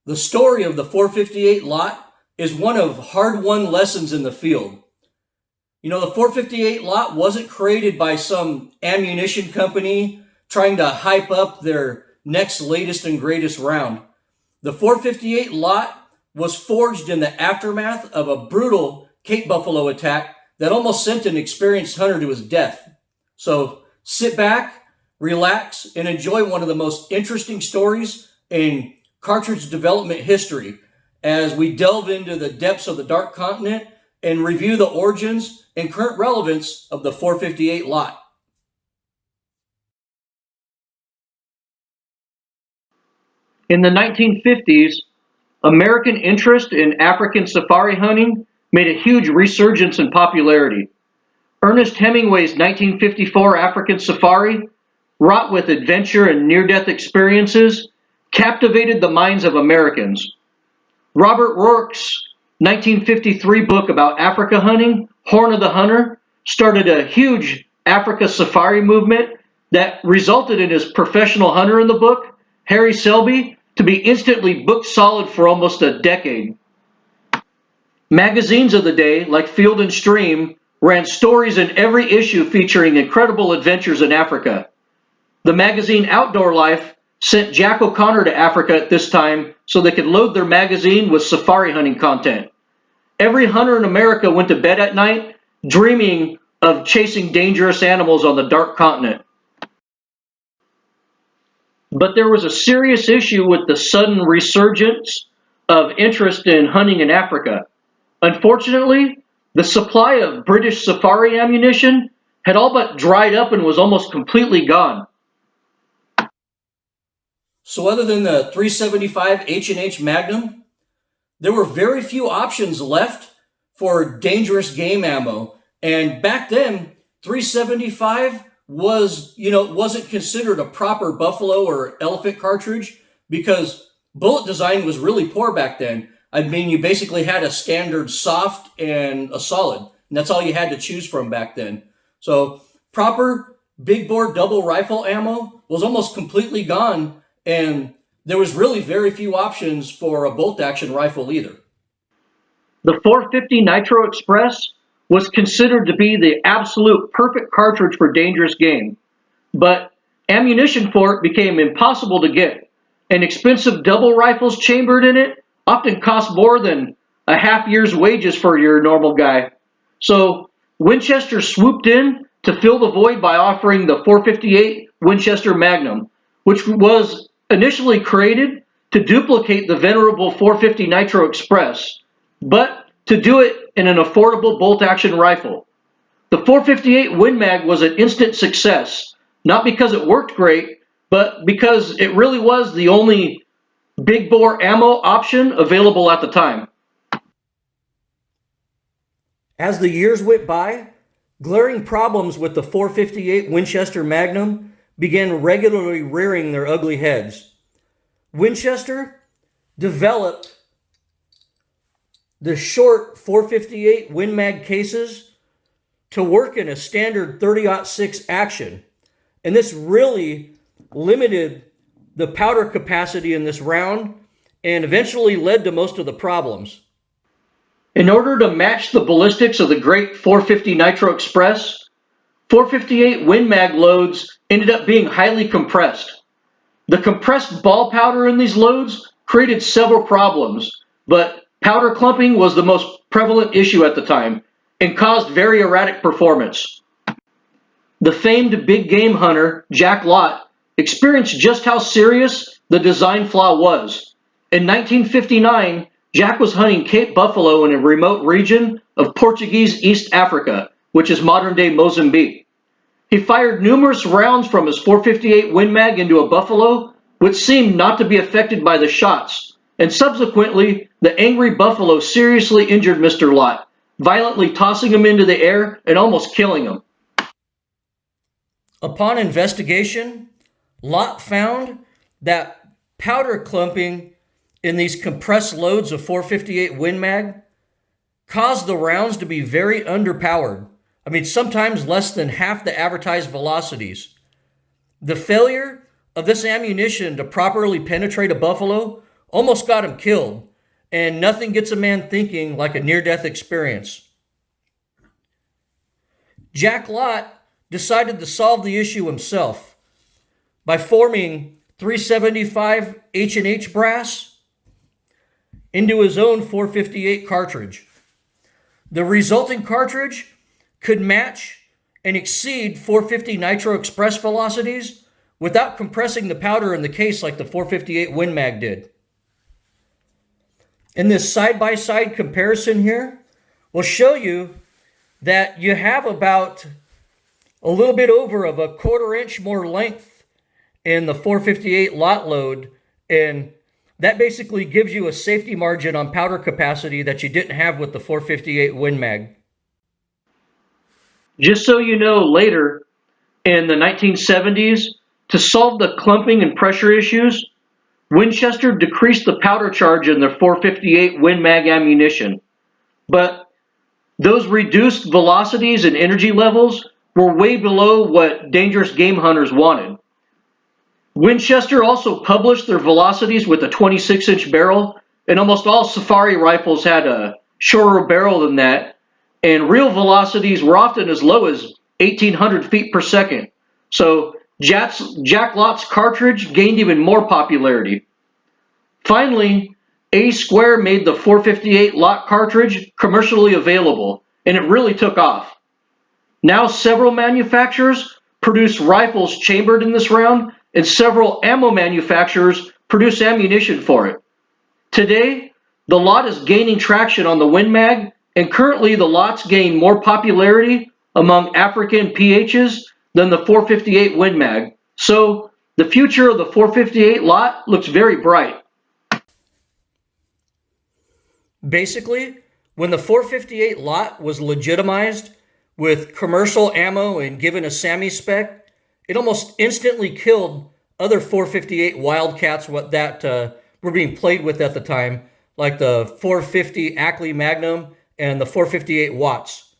The story of the 458 Lott is one of hard-won lessons in the field. You know, the 458 Lott wasn't created by some ammunition company trying to hype up their next latest and greatest round. The 458 Lott was forged in the aftermath of a brutal Cape buffalo attack that almost sent an experienced hunter to his death. So sit back, relax, and enjoy one of the most interesting stories in cartridge development history as we delve into the depths of the Dark Continent and review the origins and current relevance of the 458 Lott. In the 1950s, American interest in African safari hunting made a huge resurgence in popularity. Ernest Hemingway's 1954 African Safari, wrought with adventure and near-death experiences, captivated the minds of Americans. Robert Rourke's 1953 book about Africa hunting, Horn of the Hunter, started a huge Africa safari movement that resulted in his professional hunter in the book, Harry Selby, to be instantly booked solid for almost a decade. Magazines of the day, like Field and Stream, ran stories in every issue featuring incredible adventures in Africa. The magazine Outdoor Life sent Jack O'Connor to Africa at this time so they could load their magazine with safari hunting content. Every hunter in America went to bed at night dreaming of chasing dangerous animals on the Dark Continent. But there was a serious issue with the sudden resurgence of interest in hunting in Africa. Unfortunately, the supply of British safari ammunition had all but dried up and was almost completely gone. So other than the 375 H&H Magnum, there were very few options left for dangerous game ammo. And back then, 375 wasn't considered a proper buffalo or elephant cartridge because bullet design was really poor back then. I mean, you basically had a standard soft and a solid, and that's all you had to choose from back then. So proper big bore double rifle ammo was almost completely gone, and there was really very few options for a bolt action rifle either. The 450 Nitro Express was considered to be the absolute perfect cartridge for dangerous game, but ammunition for it became impossible to get, and expensive double rifles chambered in it often cost more than a half year's wages for your normal guy. So Winchester swooped in to fill the void by offering the 458 Winchester Magnum, which was initially created to duplicate the venerable 450 Nitro Express, but to do it in an affordable bolt-action rifle. The 458 Win Mag was an instant success, not because it worked great, but because it really was the only big bore ammo option available at the time. As the years went by, glaring problems with the 458 Winchester Magnum began regularly rearing their ugly heads. Winchester developed the short 458 Win Mag cases to work in a standard 30-06 action, and this really limited the powder capacity in this round and eventually led to most of the problems. In order to match the ballistics of the great 450 Nitro Express, 458 Win Mag loads ended up being highly compressed. The compressed ball powder in these loads created several problems, but powder clumping was the most prevalent issue at the time and caused very erratic performance. The famed big game hunter, Jack Lott, experienced just how serious the design flaw was. In 1959, Jack was hunting Cape buffalo in a remote region of Portuguese East Africa, which is modern-day Mozambique. He fired numerous rounds from his 458 Win Mag into a buffalo, which seemed not to be affected by the shots, and subsequently, the angry buffalo seriously injured Mr. Lott, violently tossing him into the air and almost killing him. Upon investigation, Lott found that powder clumping in these compressed loads of 458 Win Mag caused the rounds to be very underpowered. I mean, sometimes less than half the advertised velocities. The failure of this ammunition to properly penetrate a buffalo almost got him killed, and nothing gets a man thinking like a near-death experience. Jack Lott decided to solve the issue himself by forming 375 H&H brass into his own 458 cartridge. The resulting cartridge could match and exceed 450 Nitro Express velocities without compressing the powder in the case like the 458 Win Mag did. In this side-by-side comparison here, we'll show you that you have about a little bit over of a 1/4 inch more length in the 458 Lott load, and that basically gives you a safety margin on powder capacity that you didn't have with the 458 Win Mag. Just so you know, later in the 1970s, to solve the clumping and pressure issues, Winchester decreased the powder charge in their 458 Win Mag ammunition. But those reduced velocities and energy levels were way below what dangerous game hunters wanted. Winchester also published their velocities with a 26-inch barrel, and almost all safari rifles had a shorter barrel than that, and real velocities were often as low as 1,800 feet per second. So Jack Lott's cartridge gained even more popularity. Finally, A Square made the 458 Lott cartridge commercially available, and it really took off. Now several manufacturers produce rifles chambered in this round, and several ammo manufacturers produce ammunition for it. Today, the Lott is gaining traction on the Win Mag, and currently the Lotts gain more popularity among African PHs than the 458 Win Mag. So the future of the 458 Lott looks very bright. Basically, when the 458 Lott was legitimized with commercial ammo and given a SAMI spec, it almost instantly killed other 458 Wildcats that were being played with at the time, like the 450 Ackley Magnum and the 458 Watts.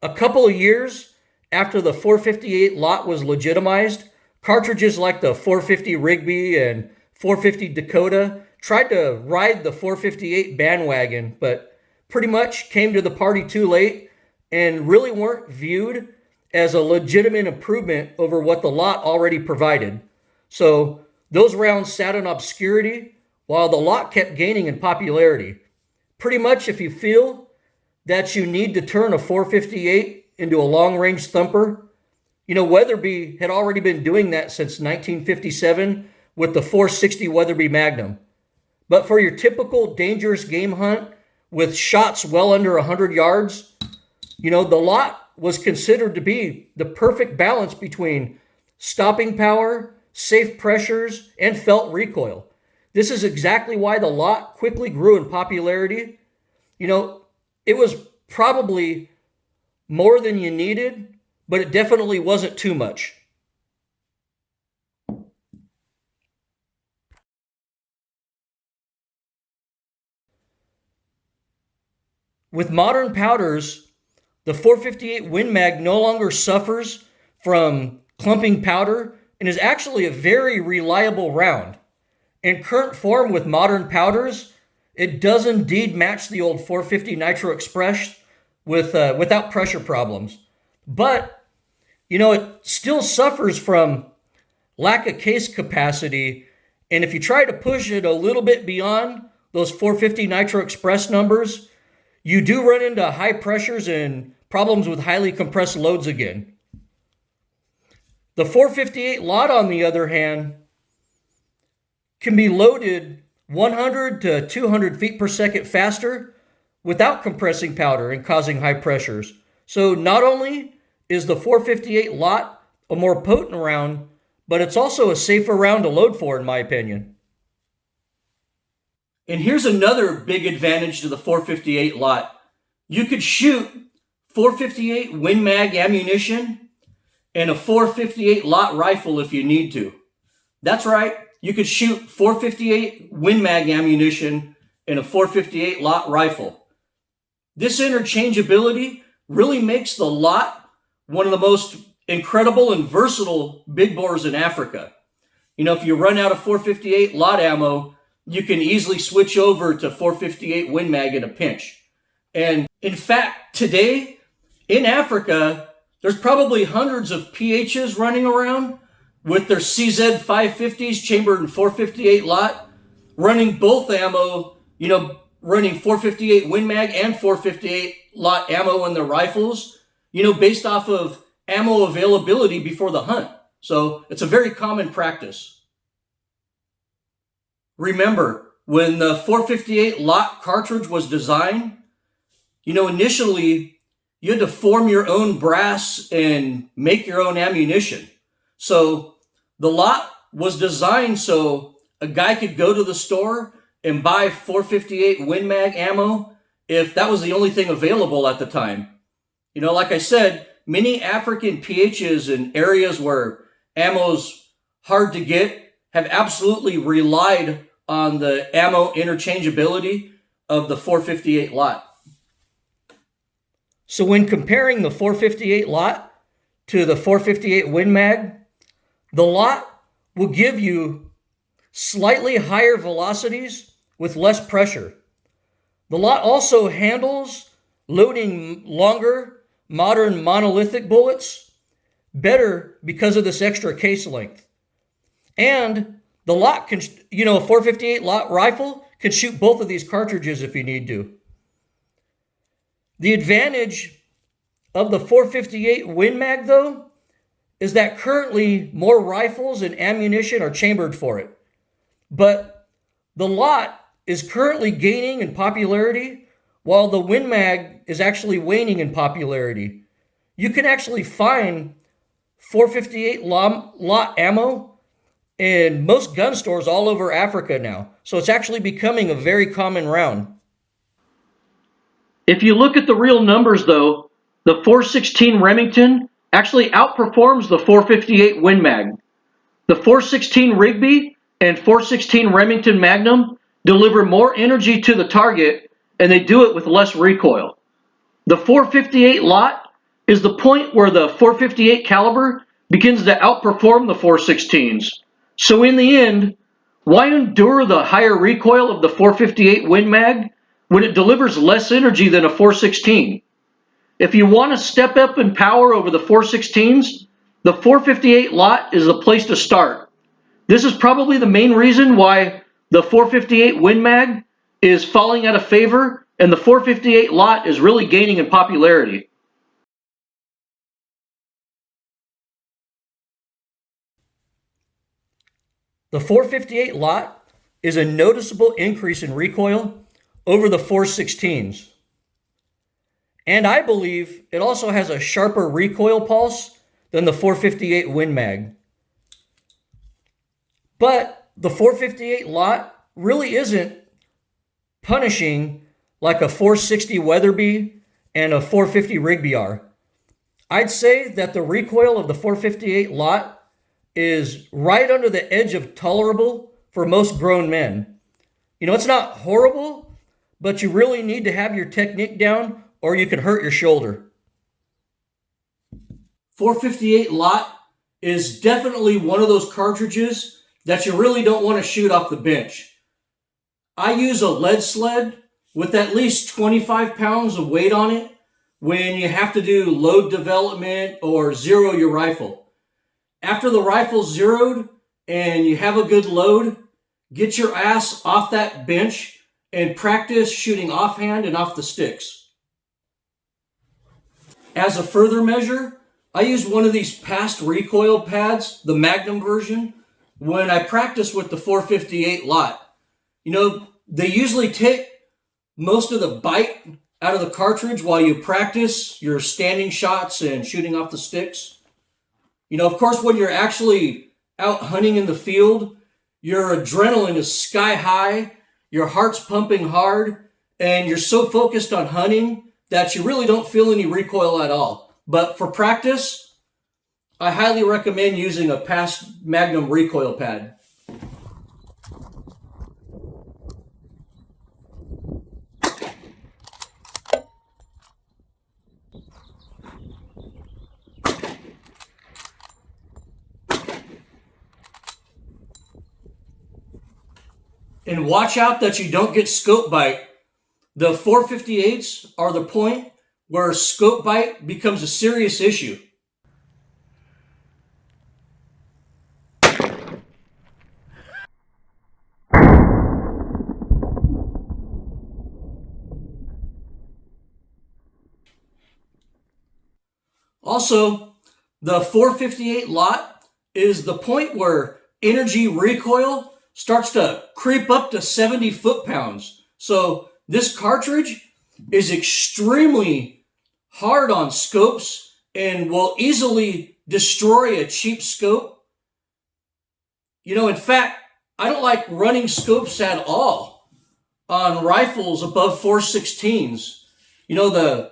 A couple of years after the 458 Lott was legitimized, cartridges like the 450 Rigby and 450 Dakota tried to ride the 458 bandwagon, but pretty much came to the party too late and really weren't viewed as a legitimate improvement over what the Lott already provided. So those rounds sat in obscurity while the Lott kept gaining in popularity. Pretty much if you feel that you need to turn a 458 into a long-range thumper, Weatherby had already been doing that since 1957 with the 460 Weatherby Magnum. But for your typical dangerous game hunt with shots well under 100 yards, the Lott was considered to be the perfect balance between stopping power, safe pressures, and felt recoil. This is exactly why the Lott quickly grew in popularity. It was probably more than you needed, but it definitely wasn't too much. With modern powders, the 458 Win Mag no longer suffers from clumping powder and is actually a very reliable round. In current form with modern powders, it does indeed match the old 450 Nitro Express without pressure problems. But, it still suffers from lack of case capacity, and if you try to push it a little bit beyond those 450 Nitro Express numbers, you do run into high pressures and problems with highly compressed loads again. The 458 Lott, on the other hand, can be loaded 100 to 200 feet per second faster without compressing powder and causing high pressures. So not only is the 458 Lott a more potent round, but it's also a safer round to load for, in my opinion. And here's another big advantage to the 458 Lott. You could shoot 458 Win Mag ammunition and a 458 Lott rifle if you need to. That's right, you could shoot 458 Win Mag ammunition and a 458 Lott rifle. This interchangeability really makes the Lott one of the most incredible and versatile big bores in Africa. If you run out of 458 Lott ammo, you can easily switch over to 458 Win Mag in a pinch. And in fact, today in Africa, there's probably hundreds of PHs running around with their CZ 550s chambered in 458 Lott, running both ammo, running 458 Win Mag and 458 Lott ammo in their rifles, based off of ammo availability before the hunt. So it's a very common practice. Remember, when the 458 Lott cartridge was designed, initially you had to form your own brass and make your own ammunition. So the Lott was designed so a guy could go to the store and buy 458 Win Mag ammo if that was the only thing available at the time. Like I said, many African PHs in areas where ammo's hard to get have absolutely relied on the ammo interchangeability of the 458 Lott. So when comparing the 458 Lott to the 458 Win Mag, the Lott will give you slightly higher velocities with less pressure. The Lott also handles loading longer, modern monolithic bullets better because of this extra case length. And the Lott can, a 458 Lott rifle can shoot both of these cartridges if you need to. The advantage of the 458 Win Mag, though, is that currently more rifles and ammunition are chambered for it. But the Lott is currently gaining in popularity while the Win Mag is actually waning in popularity. You can actually find 458 Lott ammo in most gun stores all over Africa now. So it's actually becoming a very common round. If you look at the real numbers, though, the 416 Remington actually outperforms the 458 Win Mag. The 416 Rigby and 416 Remington Magnum deliver more energy to the target, and they do it with less recoil. The 458 Lott is the point where the 458 caliber begins to outperform the 416s. So in the end, why endure the higher recoil of the 458 Win Mag when it delivers less energy than a 416? If you want to step up in power over the 416s, the 458 Lott is the place to start. This is probably the main reason why the 458 Win Mag is falling out of favor and the 458 Lott is really gaining in popularity. The 458 Lott is a noticeable increase in recoil over the 416s. And I believe it also has a sharper recoil pulse than the 458 Win Mag. But the 458 Lott really isn't punishing like a 460 Weatherby and a 450 Rigby are. I'd say that the recoil of the 458 Lott is right under the edge of tolerable for most grown men. It's not horrible, but you really need to have your technique down or you can hurt your shoulder. 458 Lott is definitely one of those cartridges that you really don't want to shoot off the bench. I use a lead sled with at least 25 pounds of weight on it when you have to do load development or zero your rifle. After the rifle's zeroed and you have a good load, get your ass off that bench and practice shooting offhand and off the sticks. As a further measure, I use one of these past recoil pads, the Magnum version, when I practice with the 458 Lott. They usually take most of the bite out of the cartridge while you practice your standing shots and shooting off the sticks. Of course, when you're actually out hunting in the field, your adrenaline is sky high, your heart's pumping hard, and you're so focused on hunting that you really don't feel any recoil at all. But for practice, I highly recommend using a past Magnum recoil pad. And watch out that you don't get scope bite. The 458s are the point where scope bite becomes a serious issue. Also, the 458 Lott is the point where energy recoil starts to creep up to 70 foot-pounds. So this cartridge is extremely hard on scopes and will easily destroy a cheap scope. In fact, I don't like running scopes at all on rifles above 416s. The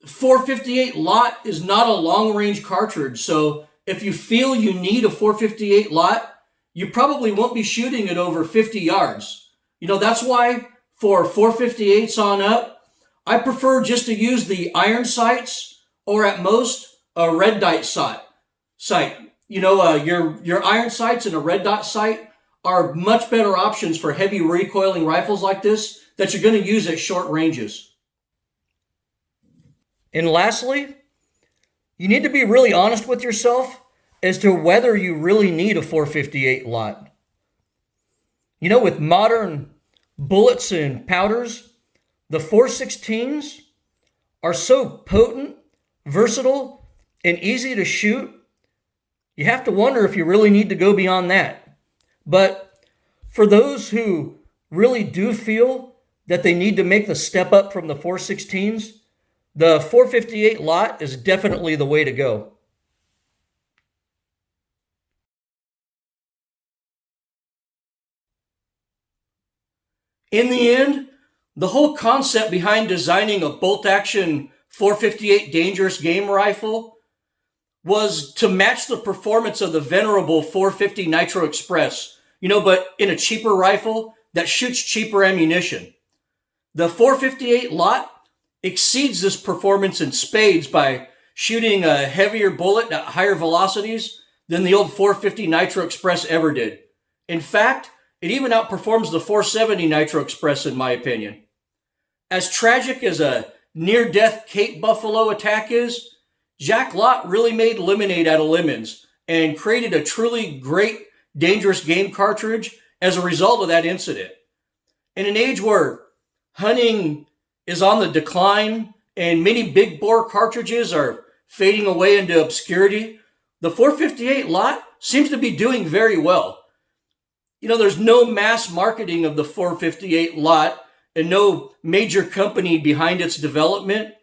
458 Lott is not a long-range cartridge, so if you feel you need a 458 Lott, you probably won't be shooting it over 50 yards. That's why for 458s on up, I prefer just to use the iron sights or at most a red dot sight. Your iron sights and a red dot sight are much better options for heavy recoiling rifles like this that you're going to use at short ranges. And lastly, you need to be really honest with yourself as to whether you really need a 458 Lott. With modern bullets and powders, the 416s are so potent, versatile, and easy to shoot, you have to wonder if you really need to go beyond that. But for those who really do feel that they need to make the step up from the 416s, the 458 Lott is definitely the way to go. In the end, the whole concept behind designing a bolt-action 458 dangerous game rifle was to match the performance of the venerable 450 Nitro Express, but in a cheaper rifle that shoots cheaper ammunition. The 458 Lott exceeds this performance in spades by shooting a heavier bullet at higher velocities than the old 450 Nitro Express ever did. In fact, it even outperforms the 470 Nitro Express in my opinion. As tragic as a near-death Cape Buffalo attack is, Jack Lott really made lemonade out of lemons and created a truly great dangerous game cartridge as a result of that incident. In an age where hunting is on the decline and many big bore cartridges are fading away into obscurity, the 458 Lott seems to be doing very well. There's no mass marketing of the 458 Lott and no major company behind its development.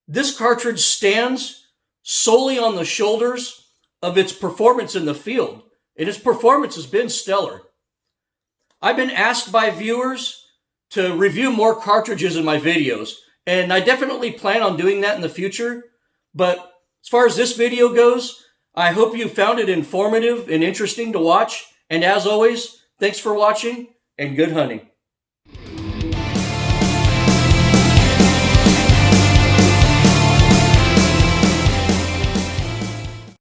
This cartridge stands solely on the shoulders of its performance in the field, and its performance has been stellar. I've been asked by viewers to review more cartridges in my videos, and I definitely plan on doing that in the future. But as far as this video goes, I hope you found it informative and interesting to watch. And as always, thanks for watching and good hunting.